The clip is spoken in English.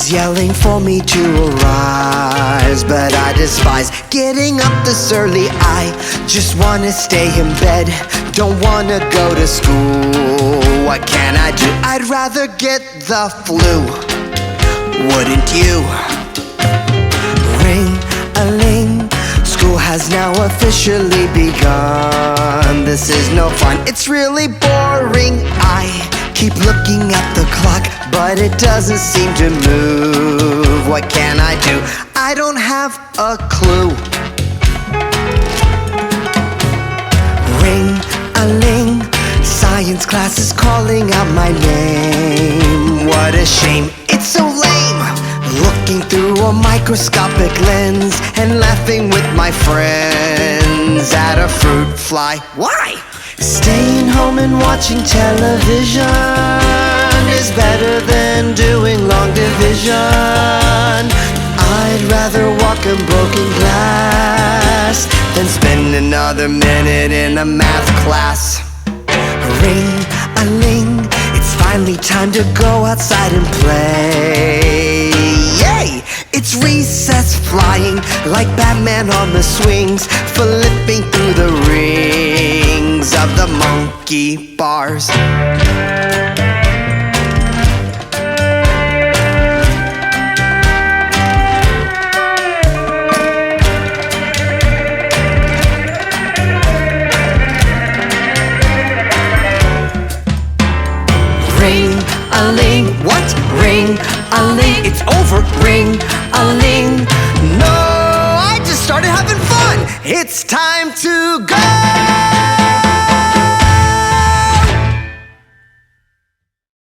is yelling for me to arise, but I despise getting up this early. I just wanna stay in bed, don't wanna go to school. What can I do? I'd rather get the flu, wouldn't you? Ring-a-ling, school has now officially begun. This is no fun, it's really boring. I keep looking at the clock, but it doesn't seem to move. What can I do? I don't have a clue. Ring-a-ling, science class is calling out my name. What a shame, it's so lame, looking through a microscopic lens and laughing with my friends at a fruit fly. Why? Staying home and watching television is better than doing long division. I'd rather walk in broken glass than spend another minute in a math class. Ring-a-ling, it's finally time to go outside and play. Yay! It's recess, flying like Batman on the swings, flipping through the rings of the monkey bars. Ring-a-ling, what? Ring-a-ling, it's over. Ring-a-ling, no, I just started having fun. It's time to go.